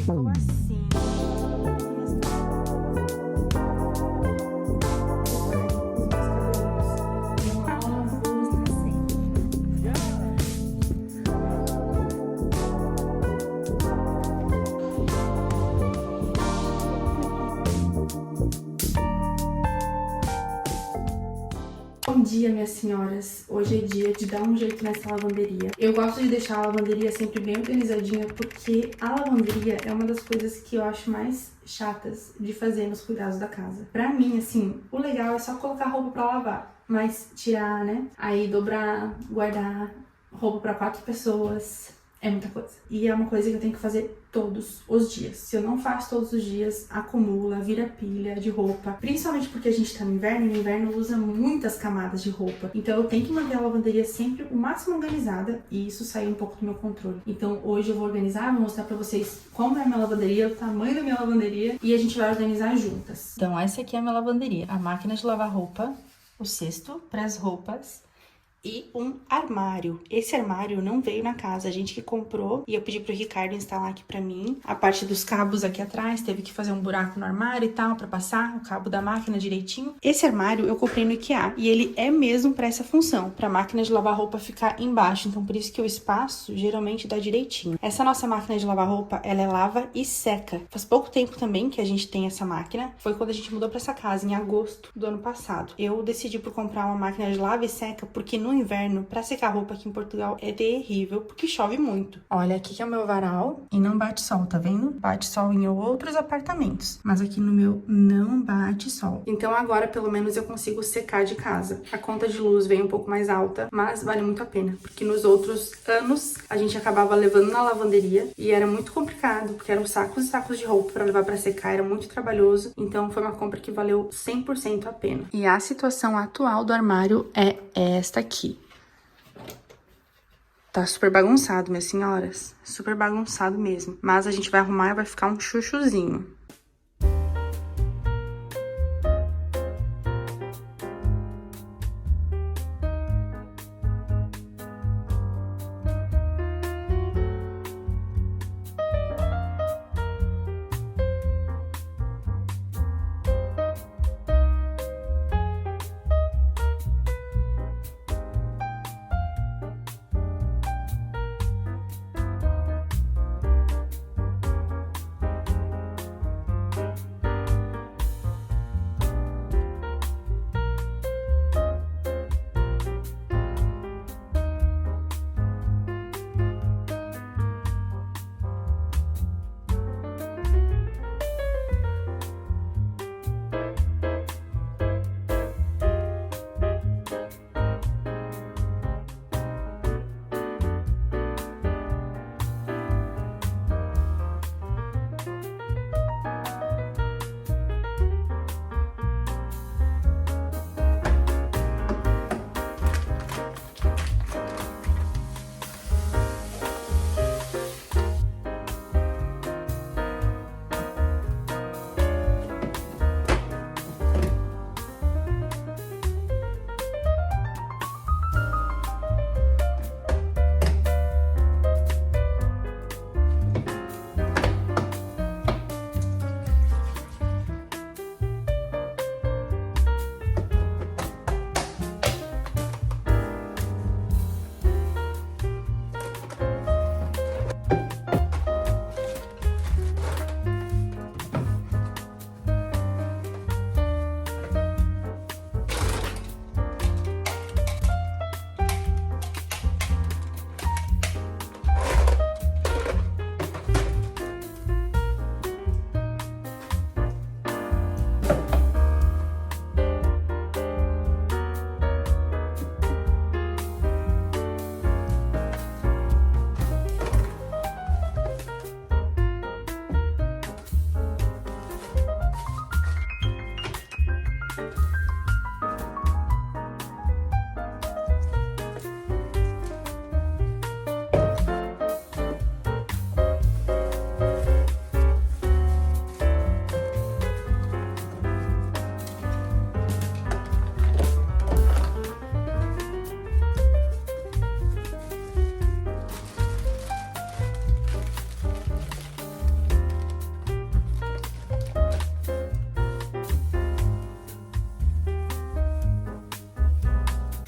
Ficou assim. Bom dia, minhas senhoras. Hoje é dia de dar um jeito nessa lavanderia. Eu gosto de deixar a lavanderia sempre bem organizadinha porque a lavanderia é uma das coisas que eu acho mais chatas de fazer nos cuidados da casa. Pra mim, assim, o legal é só colocar roupa pra lavar, mas tirar, né? Aí dobrar, guardar roupa pra 4 pessoas. É muita coisa. E é uma coisa que eu tenho que fazer todos os dias. Se eu não faço todos os dias, acumula, vira pilha de roupa. Principalmente porque a gente tá no inverno, e no inverno usa muitas camadas de roupa. Então eu tenho que manter a lavanderia sempre o máximo organizada e isso saiu um pouco do meu controle. Então hoje eu vou organizar, vou mostrar pra vocês como é a minha lavanderia, o tamanho da minha lavanderia e a gente vai organizar juntas. Então essa aqui é a minha lavanderia. A máquina de lavar roupa, o cesto para as roupas e um armário. Esse armário não veio na casa, a gente que comprou e eu pedi pro Ricardo instalar aqui pra mim. A parte dos cabos aqui atrás, teve que fazer um buraco no armário e tal, pra passar o cabo da máquina direitinho. Esse armário eu comprei no IKEA e ele é mesmo pra essa função, pra máquina de lavar roupa ficar embaixo, então por isso que o espaço geralmente dá direitinho. Essa nossa máquina de lavar roupa, ela é lava e seca. Faz pouco tempo também que a gente tem essa máquina, foi quando a gente mudou pra essa casa, em agosto do ano passado. Eu decidi por comprar uma máquina de lava e seca, porque no inverno, pra secar roupa aqui em Portugal é terrível, porque chove muito. Olha, aqui que é o meu varal e não bate sol, tá vendo? Bate sol em outros apartamentos, mas aqui no meu não bate sol. Então agora, pelo menos, eu consigo secar de casa. A conta de luz vem um pouco mais alta, mas vale muito a pena, porque nos outros anos a gente acabava levando na lavanderia e era muito complicado, porque eram sacos e sacos de roupa pra levar pra secar, era muito trabalhoso, então foi uma compra que valeu 100% a pena. E a situação atual do armário é esta aqui. Tá super bagunçado, minhas senhoras. Super bagunçado mesmo. Mas a gente vai arrumar e vai ficar um chuchuzinho.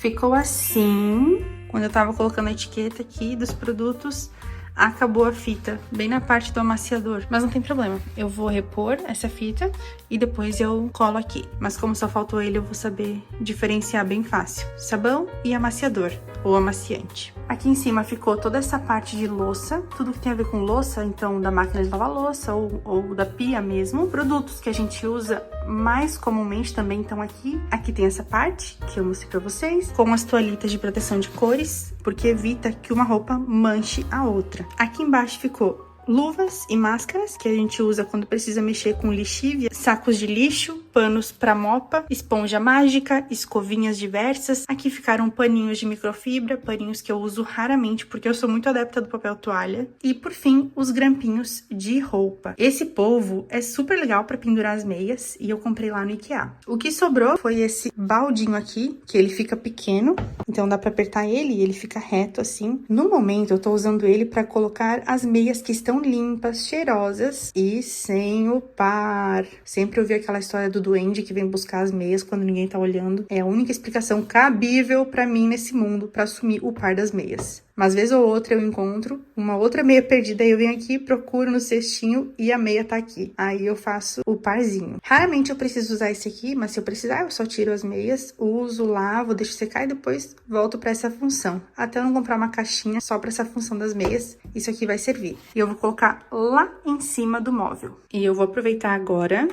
ficou assim. Quando eu tava colocando a etiqueta aqui dos produtos, acabou a fita bem na parte do amaciador, mas não tem problema, eu vou repor essa fita e depois eu colo aqui, mas como só faltou ele, eu vou saber diferenciar bem fácil, sabão e amaciador, ou amaciante. Aqui em cima ficou toda essa parte de louça, tudo que tem a ver com louça, então da máquina de lavar louça ou da pia mesmo. Produtos que a gente usa mais comumente também estão aqui. Aqui tem essa parte que eu mostrei pra vocês, com as toalhitas de proteção de cores, porque evita que uma roupa manche a outra. Aqui embaixo ficou luvas e máscaras, que a gente usa quando precisa mexer com lixívia, sacos de lixo, panos para mopa, esponja mágica, escovinhas diversas. Aqui ficaram paninhos de microfibra, paninhos que eu uso raramente porque eu sou muito adepta do papel toalha. E por fim, os grampinhos de roupa. Esse polvo é super legal para pendurar as meias e eu comprei lá no IKEA. O que sobrou foi esse baldinho aqui, que ele fica pequeno, então dá para apertar ele e ele fica reto assim. No momento eu tô usando ele para colocar as meias que estão limpas, cheirosas e sem o par. Sempre ouvi aquela história do duende que vem buscar as meias quando ninguém tá olhando. É a única explicação cabível pra mim nesse mundo pra assumir o par das meias. Mas vez ou outra eu encontro uma outra meia perdida, aí eu venho aqui, procuro no cestinho e a meia tá aqui. Aí eu faço o parzinho. Raramente eu preciso usar esse aqui, mas se eu precisar eu só tiro as meias, uso, lavo, deixo secar e depois volto pra essa função. Até eu não comprar uma caixinha só pra essa função das meias, isso aqui vai servir. E eu vou colocar lá em cima do móvel. E eu vou aproveitar agora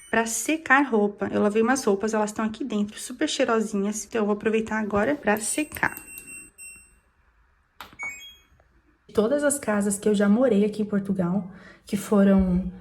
para secar roupa. Eu lavei umas roupas, elas estão aqui dentro, super cheirosinhas. Então eu vou aproveitar agora para secar. Todas as casas que eu já morei aqui em Portugal, que foram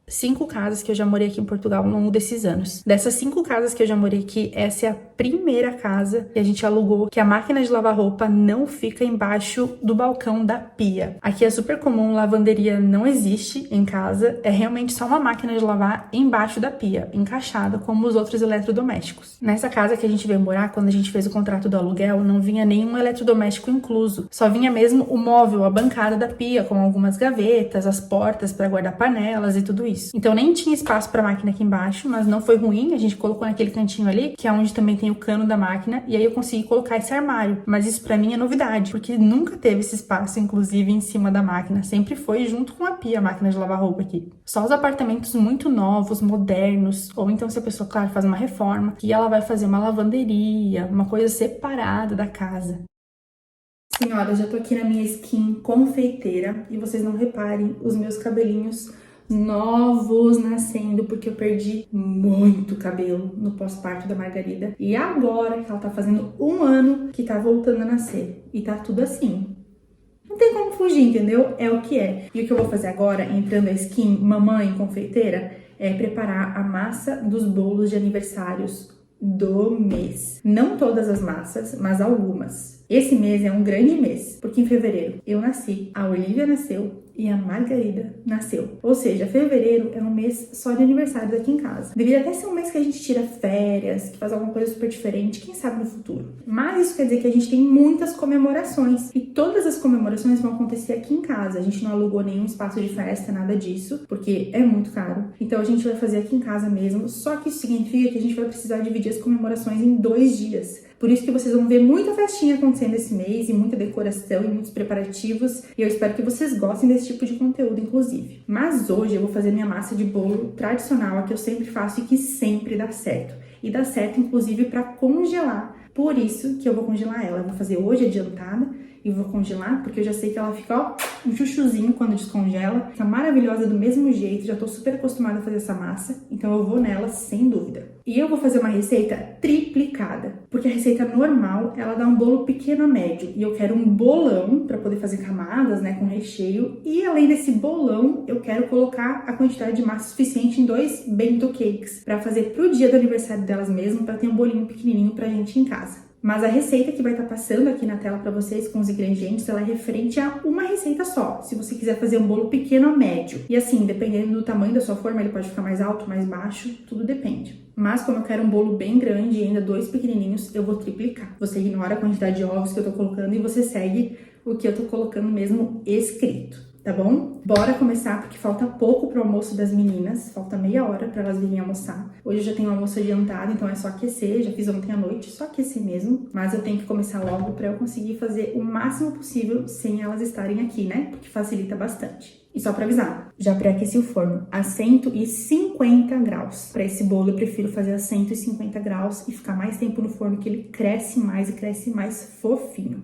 5 casas que eu já morei aqui em Portugal ao longo desses anos. Dessas 5 casas que eu já morei aqui, essa é a primeira casa que a gente alugou, que a máquina de lavar roupa não fica embaixo do balcão da pia. Aqui é super comum, lavanderia não existe em casa, é realmente só uma máquina de lavar embaixo da pia, encaixada como os outros eletrodomésticos. Nessa casa que a gente veio morar, quando a gente fez o contrato do aluguel, não vinha nenhum eletrodoméstico incluso, só vinha mesmo o móvel, a bancada da pia, com algumas gavetas, as portas para guardar panelas e tudo isso. Então nem tinha espaço para máquina aqui embaixo, mas não foi ruim, a gente colocou naquele cantinho ali, que é onde também tem o cano da máquina, e aí eu consegui colocar esse armário. Mas isso para mim é novidade, porque nunca teve esse espaço, inclusive, em cima da máquina. Sempre foi junto com a pia, a máquina de lavar roupa aqui. Só os apartamentos muito novos, modernos, ou então se a pessoa, claro, faz uma reforma, que ela vai fazer uma lavanderia, uma coisa separada da casa. Senhoras, já tô aqui na minha skin confeiteira, e vocês não reparem os meus cabelinhos novos nascendo, porque eu perdi muito cabelo no pós-parto da Margarida. E agora que ela tá fazendo 1 ano que tá voltando a nascer. E tá tudo assim. Não tem como fugir, entendeu? É o que é. E o que eu vou fazer agora, entrando a skin mamãe confeiteira, é preparar a massa dos bolos de aniversários do mês. Não todas as massas, mas algumas. Esse mês é um grande mês, porque em fevereiro eu nasci, a Olivia nasceu e a Margarida nasceu. Ou seja, fevereiro é um mês só de aniversários aqui em casa. Deveria até ser um mês que a gente tira férias, que faz alguma coisa super diferente, quem sabe no futuro. Mas isso quer dizer que a gente tem muitas comemorações. E todas as comemorações vão acontecer aqui em casa. A gente não alugou nenhum espaço de festa, nada disso, porque é muito caro. Então a gente vai fazer aqui em casa mesmo. Só que isso significa que a gente vai precisar dividir as comemorações em 2 dias. Por isso que vocês vão ver muita festinha acontecendo esse mês, e muita decoração e muitos preparativos. E eu espero que vocês gostem desse tipo de conteúdo, inclusive. Mas hoje eu vou fazer minha massa de bolo tradicional, a que eu sempre faço e que sempre dá certo. E dá certo, inclusive, para congelar. Por isso que eu vou congelar ela. Eu vou fazer hoje adiantada e vou congelar, porque eu já sei que ela fica, ó, um chuchuzinho quando descongela. Fica maravilhosa do mesmo jeito, já tô super acostumada a fazer essa massa, então eu vou nela sem dúvida. E eu vou fazer uma receita triplicada, porque a receita normal, ela dá um bolo pequeno a médio, e eu quero um bolão para poder fazer camadas, né, com recheio, e além desse bolão, eu quero colocar a quantidade de massa suficiente em 2 bento cakes, para fazer pro dia do aniversário delas mesmo, para ter um bolinho pequenininho pra gente em casa. Mas a receita que vai estar passando aqui na tela para vocês com os ingredientes, ela é referente a uma receita só, se você quiser fazer um bolo pequeno a médio. E assim, dependendo do tamanho da sua forma, ele pode ficar mais alto, mais baixo, tudo depende. Mas como eu quero um bolo bem grande e ainda 2 pequenininhos, eu vou triplicar. Você ignora a quantidade de ovos que eu tô colocando e você segue o que eu tô colocando mesmo escrito. tá bom? Bora começar, porque falta pouco pro almoço das meninas, falta meia hora pra elas virem almoçar. Hoje eu já tenho almoço adiantado, então é só aquecer, já fiz ontem à noite, só aquecer mesmo. Mas eu tenho que começar logo pra eu conseguir fazer o máximo possível sem elas estarem aqui, né? Porque facilita bastante. E só pra avisar, já pré-aqueci o forno a 150 graus. Pra esse bolo eu prefiro fazer a 150 graus e ficar mais tempo no forno, que ele cresce mais e cresce mais fofinho.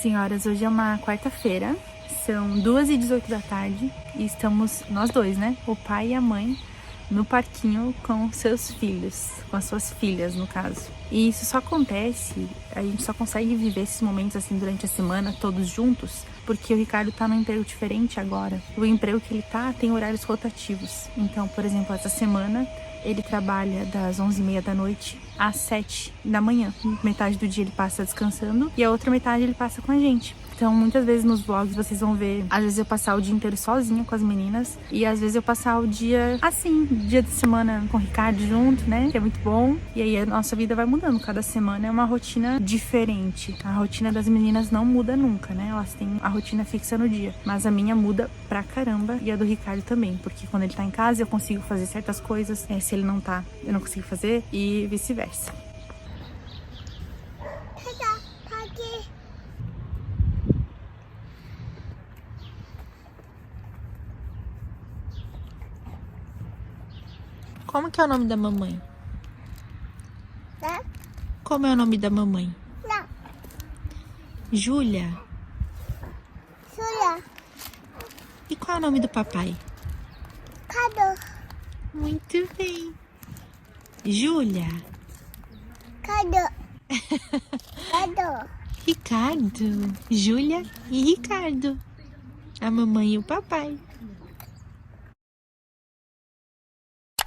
Senhoras, hoje é uma quarta-feira, são 2h18 da tarde e estamos nós dois, né? O pai e a mãe no parquinho com seus filhos, com as suas filhas, no caso. E isso só acontece, a gente só consegue viver esses momentos assim durante a semana, todos juntos, porque o Ricardo tá num emprego diferente agora. O emprego que ele tá tem horários rotativos. Então, por exemplo, essa semana ele trabalha das 11h30 da noite às 7 da manhã. Metade do dia ele passa descansando e a outra metade ele passa com a gente. Então, muitas vezes nos vlogs vocês vão ver, às vezes eu passar o dia inteiro sozinha com as meninas e às vezes eu passar o dia assim, dia de semana com o Ricardo junto, né? Que é muito bom. E aí a nossa vida vai mudando. Cada semana é uma rotina diferente. A rotina das meninas não muda nunca, né? Elas têm a rotina fixa no dia. Mas a minha muda pra caramba e a do Ricardo também. Porque quando ele tá em casa eu consigo fazer certas coisas. Se ele não tá, eu não consigo fazer e vice-versa. Como que é o nome da mamãe? Não. Como é o nome da mamãe? Não. Júlia. Júlia. E qual é o nome do papai? Cadu. Muito bem. Júlia. Cadu. Cadu. Ricardo. Júlia e Ricardo. A mamãe e o papai.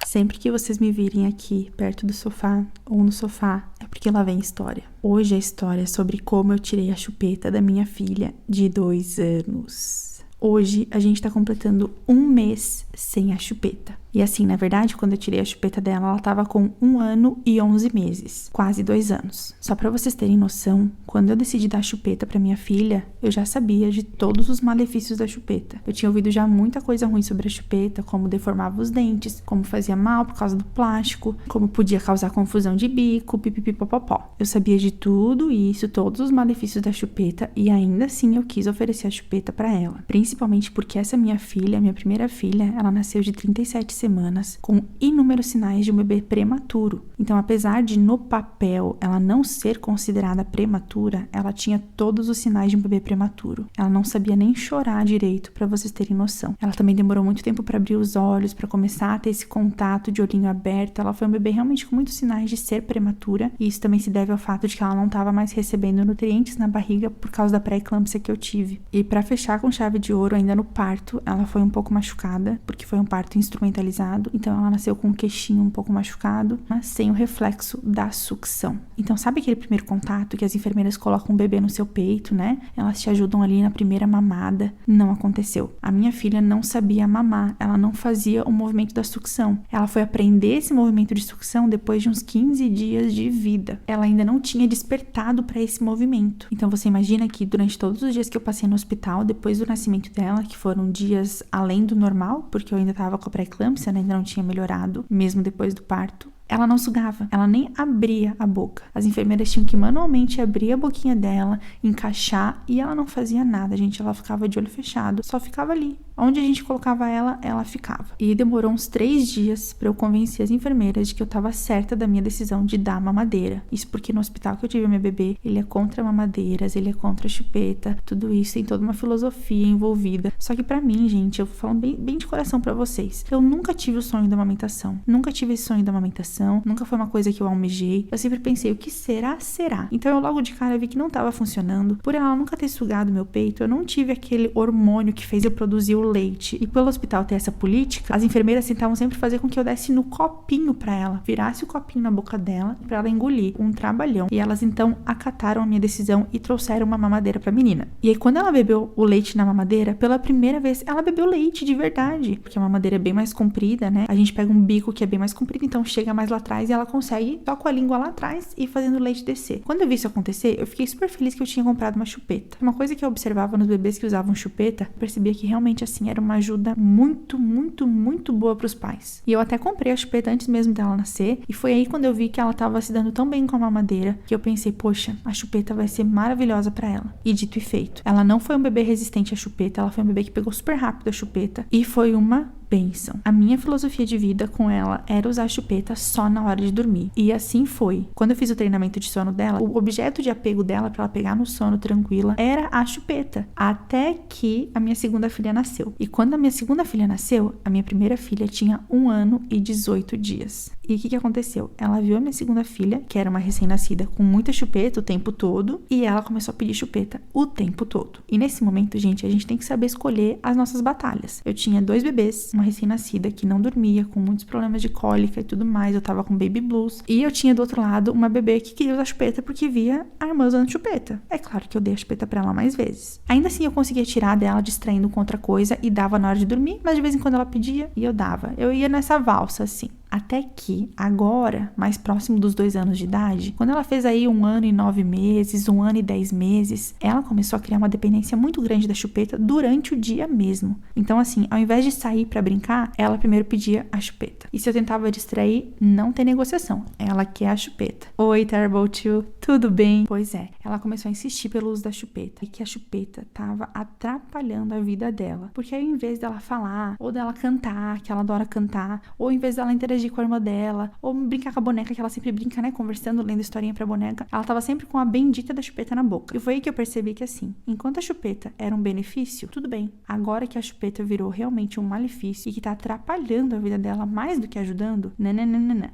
Sempre que vocês me virem aqui, perto do sofá ou no sofá, é porque lá vem história. Hoje a história é sobre como eu tirei a chupeta da minha filha de 2 anos. Hoje a gente tá completando 1 mês sem a chupeta. E assim, na verdade, quando eu tirei a chupeta dela, ela tava com 1 ano e 11 meses. Quase 2 anos. Só pra vocês terem noção, quando eu decidi dar a chupeta pra minha filha, eu já sabia de todos os malefícios da chupeta. Eu tinha ouvido já muita coisa ruim sobre a chupeta, como deformava os dentes, como fazia mal por causa do plástico, como podia causar confusão de bico, pipipipopopó. Eu sabia de tudo isso, todos os malefícios da chupeta, e ainda assim eu quis oferecer a chupeta pra ela. Principalmente porque essa minha filha, minha primeira filha, ela nasceu de 37 semanas, com inúmeros sinais de um bebê prematuro. Então, apesar de no papel ela não ser considerada prematura, ela tinha todos os sinais de um bebê prematuro. Ela não sabia nem chorar direito, pra vocês terem noção. Ela também demorou muito tempo pra abrir os olhos, pra começar a ter esse contato de olhinho aberto. Ela foi um bebê realmente com muitos sinais de ser prematura, e isso também se deve ao fato de que ela não estava mais recebendo nutrientes na barriga por causa da pré-eclâmpsia que eu tive. E pra fechar com chave de ouro, ainda no parto, ela foi um pouco machucada, porque foi um parto instrumentalizado. Então ela nasceu com o queixinho um pouco machucado, mas sem o reflexo da sucção. Então sabe aquele primeiro contato que as enfermeiras colocam um bebê no seu peito, né? Elas te ajudam ali na primeira mamada. Não aconteceu. A minha filha não sabia mamar, ela não fazia o movimento da sucção. Ela foi aprender esse movimento de sucção depois de uns 15 dias de vida. Ela ainda não tinha despertado para esse movimento. Então você imagina que durante todos os dias que eu passei no hospital, depois do nascimento dela, que foram dias além do normal, porque eu ainda tava com a pré-eclâmpsia, ainda não tinha melhorado, mesmo depois do parto, ela não sugava, ela nem abria a boca. As enfermeiras tinham que manualmente abrir a boquinha dela, encaixar, e ela não fazia nada, gente. Ela ficava de olho fechado, só ficava ali. Onde a gente colocava ela, ela ficava. E demorou uns 3 dias pra eu convencer as enfermeiras de que eu tava certa da minha decisão de dar mamadeira. Isso porque no hospital que eu tive a minha bebê, ele é contra mamadeiras, ele é contra chupeta, tudo isso tem toda uma filosofia envolvida. Só que pra mim, gente, eu falo bem de coração pra vocês, eu nunca tive o sonho da amamentação. Nunca tive esse sonho da amamentação, nunca foi uma coisa que eu almejei. Eu sempre pensei, o que será? Será. Então eu logo de cara vi que não tava funcionando. Por ela nunca ter sugado meu peito, eu não tive aquele hormônio que fez eu produzir o leite. E pelo hospital ter essa política, as enfermeiras tentavam sempre fazer com que eu desse no copinho pra ela, virasse o copinho na boca dela pra ela engolir. Um trabalhão. E elas então acataram a minha decisão e trouxeram uma mamadeira pra menina. E aí quando ela bebeu o leite na mamadeira, pela primeira vez ela bebeu leite de verdade, porque a mamadeira é bem mais comprida, né? A gente pega um bico que é bem mais comprido, então chega mais lá atrás e ela consegue só com a língua lá atrás e fazendo o leite descer. Quando eu vi isso acontecer, eu fiquei super feliz que eu tinha comprado uma chupeta. Uma coisa que eu observava nos bebês que usavam chupeta, eu percebia que realmente assim era uma ajuda muito, muito, muito boa pros pais. E eu até comprei a chupeta antes mesmo dela nascer, e foi aí quando eu vi que ela tava se dando tão bem com a mamadeira, que eu pensei, poxa, a chupeta vai ser maravilhosa pra ela. E dito e feito. Ela não foi um bebê resistente à chupeta, ela foi um bebê que pegou super rápido a chupeta, e foi uma bênção. A minha filosofia de vida com ela era usar a chupeta só na hora de dormir. E assim foi. Quando eu fiz o treinamento de sono dela, o objeto de apego dela pra ela pegar no sono tranquila era a chupeta. Até que a minha segunda filha nasceu. E quando a minha segunda filha nasceu, a minha primeira filha tinha 1 ano e 18 dias. E o que aconteceu? Ela viu a minha segunda filha, que era uma recém-nascida, com muita chupeta o tempo todo, e ela começou a pedir chupeta o tempo todo. E nesse momento, gente, a gente tem que saber escolher as nossas batalhas. Eu tinha 2 bebês, uma recém-nascida que não dormia, com muitos problemas de cólica e tudo mais, eu tava com baby blues, e eu tinha do outro lado uma bebê que queria usar chupeta porque via a irmã usando chupeta. É claro que eu dei a chupeta pra ela mais vezes. Ainda assim, eu conseguia tirar dela distraindo com outra coisa e dava na hora de dormir, mas de vez em quando ela pedia e eu dava. Eu ia nessa valsa, assim. Até que, agora, mais próximo dos 2 anos de idade, quando ela fez aí 1 ano e 9 meses, 1 ano e 10 meses, ela começou a criar uma dependência muito grande da chupeta durante o dia mesmo. Então, assim, ao invés de sair pra brincar, ela primeiro pedia a chupeta. E se eu tentava distrair, não tem negociação. Ela quer a chupeta. Oi, Terrible Two, tudo bem? Pois é, ela começou a insistir pelo uso da chupeta. E que a chupeta tava atrapalhando a vida dela. Porque ao invés dela falar, ou dela cantar, que ela adora cantar, ou ao invés dela interagir com a irmã dela, ou brincar com a boneca, que ela sempre brinca, né, conversando, lendo historinha pra boneca, ela tava sempre com a bendita da chupeta na boca. E foi aí que eu percebi que, assim, enquanto a chupeta era um benefício, tudo bem. Agora que a chupeta virou realmente um malefício e que tá atrapalhando a vida dela mais do que ajudando,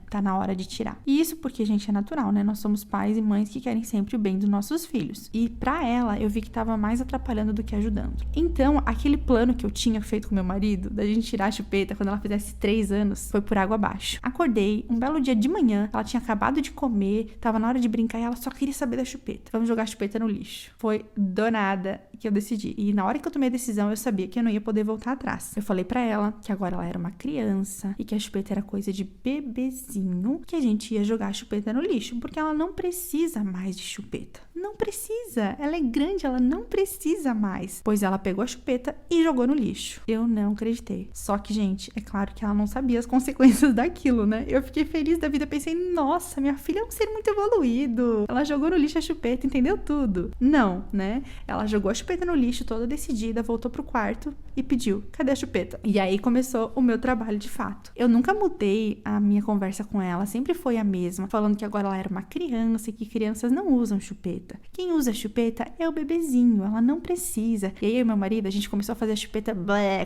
tá na hora de tirar. E isso porque, gente, é natural, né? Nós somos pais e mães que querem sempre o bem dos nossos filhos. E pra ela, eu vi que tava mais atrapalhando do que ajudando. Então, aquele plano que eu tinha feito com meu marido, da gente tirar a chupeta quando ela fizesse 3 anos, foi por água abaixo. Acordei, um belo dia de manhã, ela tinha acabado de comer, tava na hora de brincar e ela só queria saber da chupeta. Vamos jogar a chupeta no lixo. Foi do nada que eu decidi. E na hora que eu tomei a decisão, eu sabia que eu não ia poder voltar atrás. Eu falei pra ela que agora ela era uma criança e que a chupeta era coisa de bebezinho, que a gente ia jogar a chupeta no lixo, porque ela não precisa mais de chupeta. Não precisa. Ela é grande, ela não precisa mais. Pois ela pegou a chupeta e jogou no lixo. Eu não acreditei. Só que, gente, é claro que ela não sabia as consequências daquilo, né? Eu fiquei feliz da vida, pensei, nossa, minha filha é um ser muito evoluído. Ela jogou no lixo a chupeta, entendeu tudo. Não, né? Ela jogou a chupeta no lixo, toda decidida, voltou pro quarto e pediu, cadê a chupeta? E aí começou o meu trabalho de fato. Eu nunca mudei a minha conversa com ela, sempre foi a mesma, falando que agora ela era uma criança e que crianças não usam chupeta. Quem usa chupeta é o bebezinho, ela não precisa. E aí eu e meu marido, a gente começou a fazer a chupeta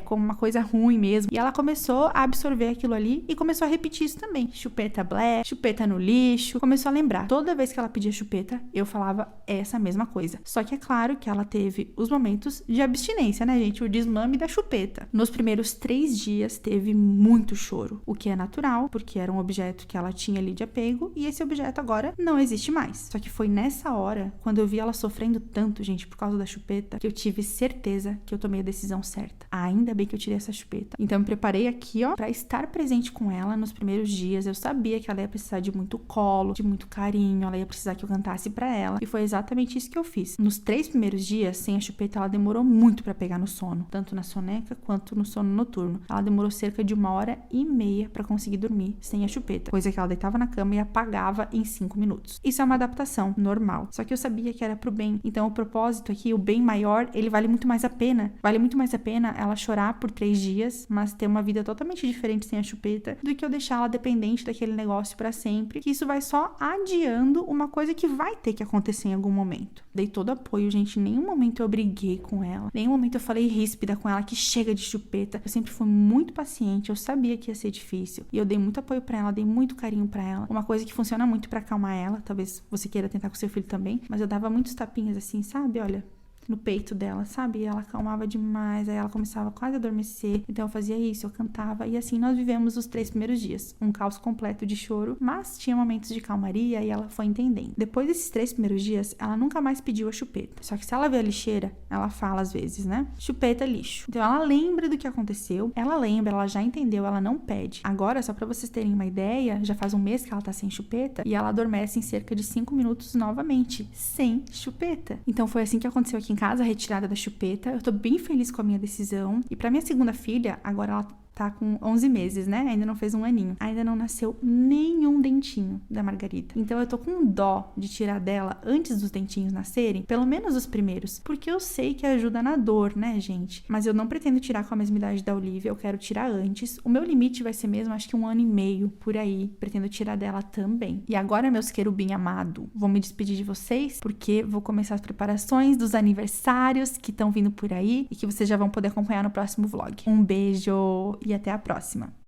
como uma coisa ruim mesmo. E ela começou a absorver aquilo ali e começou a repetir isso também. Chupeta chupeta no lixo. Começou a lembrar. Toda vez que ela pedia chupeta, eu falava essa mesma coisa. Só que é claro que ela teve os momentos de abstinência, né, gente? O desmame da chupeta. Nos primeiros 3 dias teve muito choro, o que é natural, porque era um objeto que ela tinha ali de apego e esse objeto agora não existe mais. Só que foi nessa hora, quando eu vi ela sofrendo tanto, gente, por causa da chupeta, que eu tive certeza que eu tomei a decisão certa. Ainda bem que eu tirei essa chupeta. Então eu me preparei aqui, ó, pra estar presente com ela nos primeiros dias. Eu sabia que ela ia precisar de muito colo, de muito carinho, ela ia precisar que eu cantasse pra ela. E foi exatamente isso que eu fiz. Nos 3 primeiros dias, sem a chupeta, ela demorou muito pra pegar no sono, tanto na soneca quanto no sono noturno. Ela demorou cerca de 1h30 pra conseguir dormir sem a chupeta, coisa que ela deitava na cama e apagava em 5 minutos. Isso é uma adaptação normal. Só que eu sabia que era pro bem. Então o propósito aqui, o bem maior, ele vale muito mais a pena. Vale muito mais a pena ela chorar por 3 dias, mas ter uma vida totalmente diferente sem a chupeta, do que eu deixar ela dependente daquele negócio pra sempre, que isso vai só adiando uma coisa que vai ter que acontecer em algum momento. Dei todo apoio, gente. Em nenhum momento eu briguei com ela. Em nenhum momento eu falei ríspida com ela que chega de chupeta. Eu sempre fui muito paciente. Eu sabia que ia ser difícil. E eu dei muito apoio pra ela, dei muito carinho pra ela. Uma coisa que funciona muito pra acalmar ela. Talvez você queira tentar com seu filho também. Mas eu dava muitos tapinhas assim, sabe? Olha, no peito dela, sabe? E ela acalmava demais, aí ela começava quase a adormecer. Então eu fazia isso, eu cantava. E assim nós vivemos os 3 primeiros dias. Um caos completo de choro, mas tinha momentos de calmaria e ela foi entendendo. Depois desses 3 primeiros dias, ela nunca mais pediu a chupeta. Só que se ela vê a lixeira, ela fala às vezes, né? Chupeta, lixo. Então ela lembra do que aconteceu, ela lembra, ela já entendeu, ela não pede. Agora, só pra vocês terem uma ideia, já faz um mês que ela tá sem chupeta e ela adormece em cerca de 5 minutos novamente, sem chupeta. Então foi assim que aconteceu aqui em casa, a retirada da chupeta. Eu tô bem feliz com a minha decisão. E pra minha segunda filha, agora ela tá com 11 meses, né? Ainda não fez um aninho. Ainda não nasceu nenhum dentinho da Margarida. Então eu tô com dó de tirar dela antes dos dentinhos nascerem, pelo menos os primeiros, porque eu sei que ajuda na dor, né, gente? Mas eu não pretendo tirar com a mesma idade da Olivia, eu quero tirar antes. O meu limite vai ser mesmo, acho que 1 ano e meio, por aí. Pretendo tirar dela também. E agora, meus querubim amado, vou me despedir de vocês, porque vou começar as preparações dos aniversários que estão vindo por aí e que vocês já vão poder acompanhar no próximo vlog. Um beijo! E até a próxima.